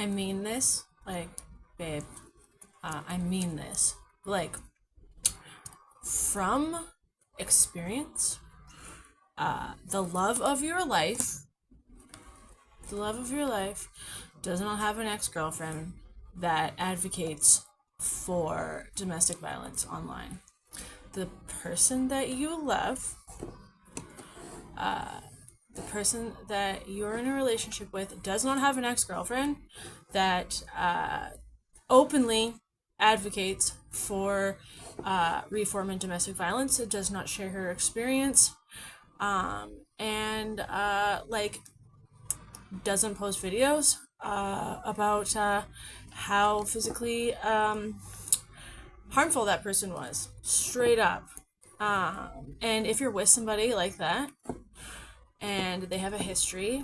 I mean this, like, babe, I mean this. Like, from experience, the love of your life, the love of your life does not have an ex-girlfriend that advocates for domestic violence online. The person that you love, the person that you're in a relationship with, does not have an ex-girlfriend that openly advocates for reform in domestic violence. It does not share her experience, and like, doesn't post videos about how physically harmful that person was, straight up. And if you're with somebody like that and they have a history,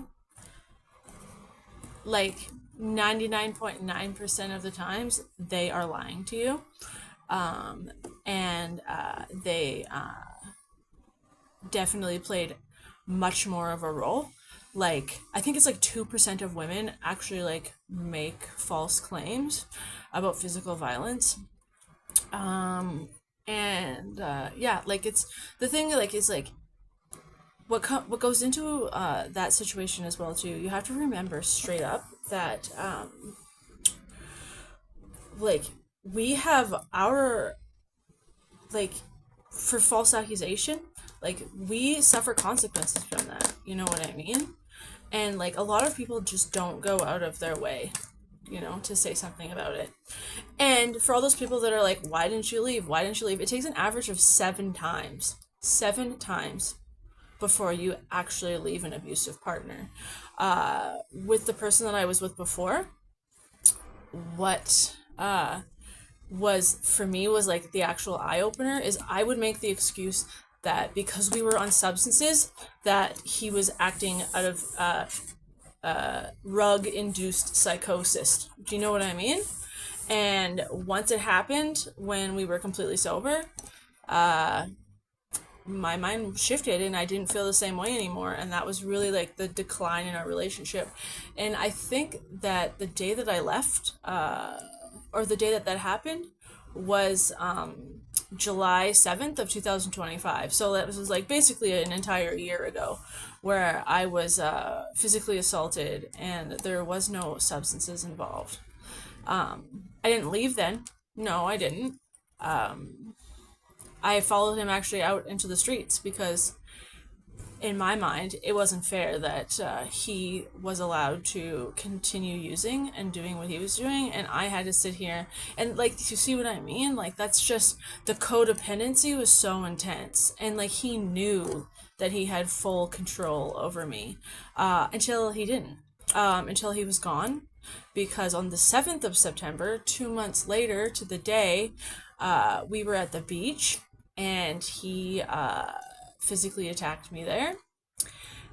like 99.9% of the times they are lying to you, and they definitely played much more of a role. Like, I think it's like 2% of women actually like make false claims about physical violence. And yeah, like, it's the thing, like, is like what goes into that situation as well too. You have to remember straight up that like, we have our, like, for false accusation, like, we suffer consequences from that, you know what I mean? And like, a lot of people just don't go out of their way, you know, to say something about it. And for all those people that are like, why didn't you leave, why didn't you leave, it takes an average of 7 times before you actually leave an abusive partner. With the person that I was with before, what was for me was like the actual eye opener is I would make the excuse that because we were on substances that he was acting out of rug induced psychosis. Do you know what I mean? And once it happened when we were completely sober, my mind shifted and I didn't feel the same way anymore, and that was really like the decline in our relationship. And I think that the day that I left, or the day that that happened, was July 7th of 2025. So that was like basically an entire year ago, where I was physically assaulted and there was no substances involved. I didn't leave then. No, I didn't. I followed him actually out into the streets because in my mind, it wasn't fair that he was allowed to continue using and doing what he was doing, and I had to sit here and, like, you see what I mean? Like, that's just, the codependency was so intense, and like, he knew that he had full control over me until he didn't, until he was gone. Because on the 7th of September, 2 months later to the day, we were at the beach and he physically attacked me there.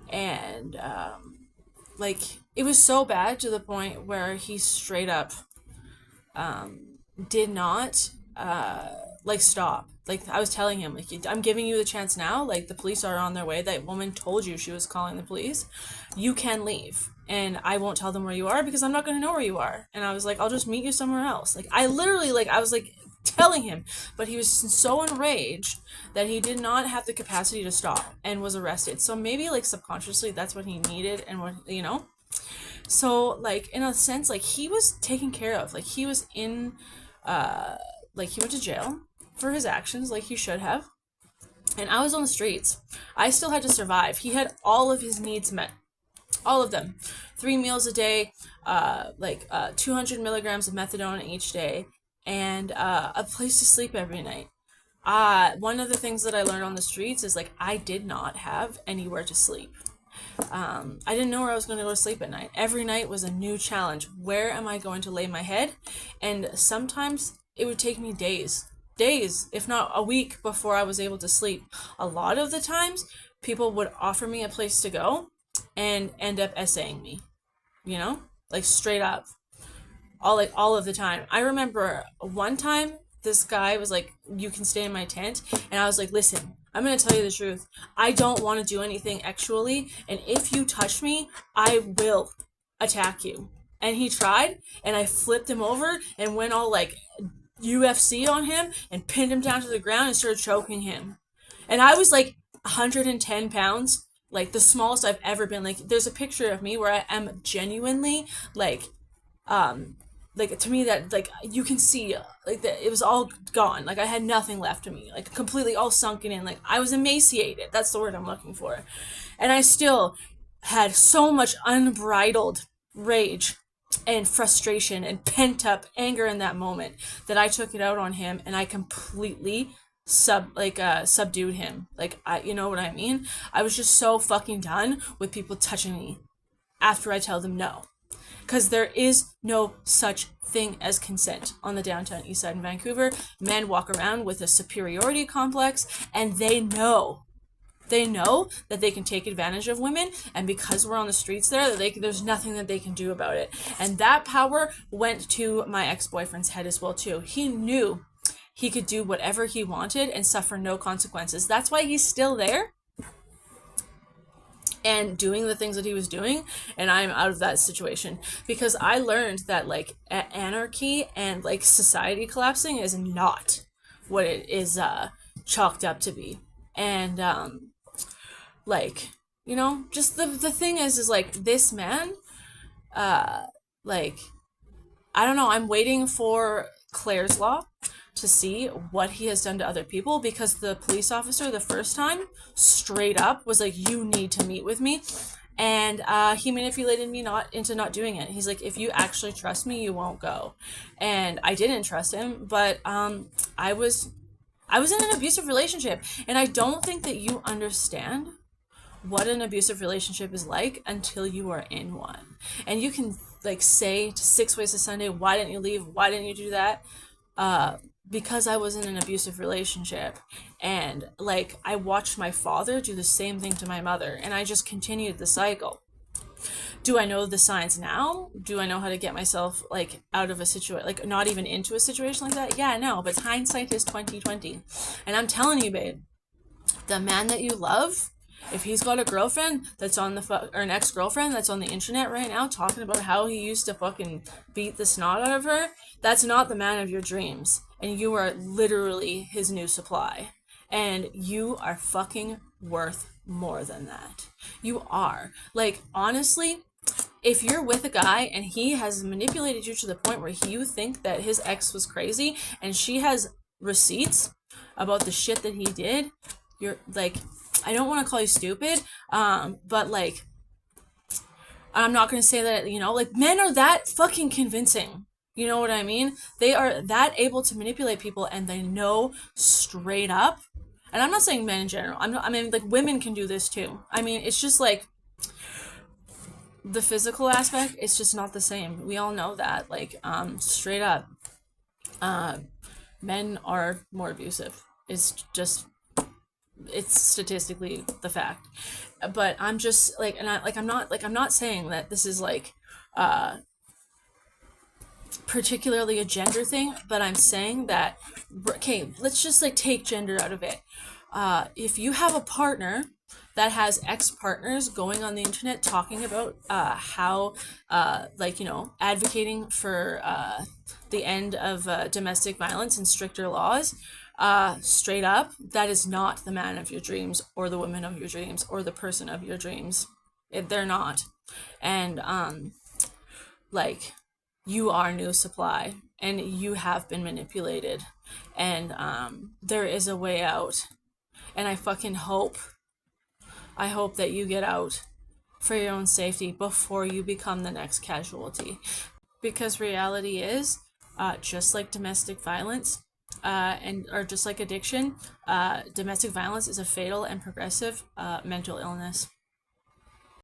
And like, it was so bad to the point where he straight up did not like stop. Like, I was telling him, like, I'm giving you the chance now, like, the police are on their way, that woman told you she was calling the police, you can leave and I won't tell them where you are because I'm not going to know where you are. And I was like, I'll just meet you somewhere else. Like, I literally, like, I was like telling him, but he was so enraged that he did not have the capacity to stop and was arrested. So maybe, like, subconsciously that's what he needed, and what, you know. So, like, in a sense, like, he was taken care of. Like, he was in like, he went to jail for his actions, like he should have, and I was on the streets. I still had to survive. He had all of his needs met, all of them. 3 meals a day, 200 milligrams of methadone each day, and a place to sleep every night. One of the things that I learned on the streets is, like, I did not have anywhere to sleep. I didn't know where I was going to go to sleep at night. Every night was a new challenge. Where am I going to lay my head? And sometimes it would take me days, if not a week, before I was able to sleep. A lot of the times, people would offer me a place to go and end up essaying me, you know, like, straight up, all of the time. I remember one time this guy was like, you can stay in my tent, and I was like, listen, I'm gonna tell you the truth, I don't want to do anything actually, and if you touch me, I will attack you. And he tried, and I flipped him over and went all like UFC on him and pinned him down to the ground and started choking him. And I was like 110 pounds, like the smallest I've ever been. Like, there's a picture of me where I am genuinely like to me that like you can see like that it was all gone. Like I had nothing left of me, like completely all sunken in. Like I was emaciated. That's the word I'm looking for. And I still had so much unbridled rage and frustration and pent up anger in that moment that I took it out on him, and I completely subdued him. Like, I, you know what I mean? I was just so fucking done with people touching me after I tell them no. Because there is no such thing as consent on the downtown east side in Vancouver. Men walk around with a superiority complex, and they know that they can take advantage of women, and because we're on the streets there, there's nothing that they can do about it. And that power went to my ex-boyfriend's head as well too. He knew he could do whatever he wanted and suffer no consequences. That's why he's still there and doing the things that he was doing, and I'm out of that situation, because I learned that like anarchy and like society collapsing is not what it is chalked up to be. And like, you know, just the thing is like this man, like, I don't know, I'm waiting for Claire's Law to see what he has done to other people, because the police officer the first time straight up was like, you need to meet with me, and he manipulated me into not doing it. He's like, if you actually trust me, you won't go. And I didn't trust him, but I was in an abusive relationship, and I don't think that you understand what an abusive relationship is like until you are in one. And you can like say to 6 Ways to Sunday, why didn't you leave? Why didn't you do that? Because I was in an abusive relationship, and like I watched my father do the same thing to my mother, and I just continued the cycle. Do I know the signs now? Do I know how to get myself like out of a situation, like not even into a situation like that? Yeah, no, but hindsight is 2020. And I'm telling you, babe, the man that you love, if he's got a girlfriend that's on or an ex-girlfriend that's on the internet right now talking about how he used to fucking beat the snot out of her, that's not the man of your dreams. And you are literally his new supply. And you are fucking worth more than that. You are. Like, honestly, if you're with a guy and he has manipulated you to the point where you think that his ex was crazy and she has receipts about the shit that he did, you're like, I don't want to call you stupid, but like, I'm not going to say that, you know, like, men are that fucking convincing. You know what I mean? They are that able to manipulate people, and they know straight up. And I'm not saying men in general. I mean, like, women can do this too. I mean, it's just like the physical aspect, it's just not the same. We all know that. Like, straight up, men are more abusive. It's statistically the fact. But I'm just like, and I'm not saying that this is like particularly a gender thing, but I'm saying that, okay, let's just like take gender out of it. If you have a partner that has ex-partners going on the internet talking about how like, you know, advocating for the end of domestic violence and stricter laws, straight up, that is not the man of your dreams or the woman of your dreams or the person of your dreams. They're not. And like, you are new supply, and you have been manipulated, and there is a way out. And I fucking hope that you get out for your own safety before you become the next casualty. Because reality is, just like domestic violence, or just like addiction, domestic violence is a fatal and progressive mental illness.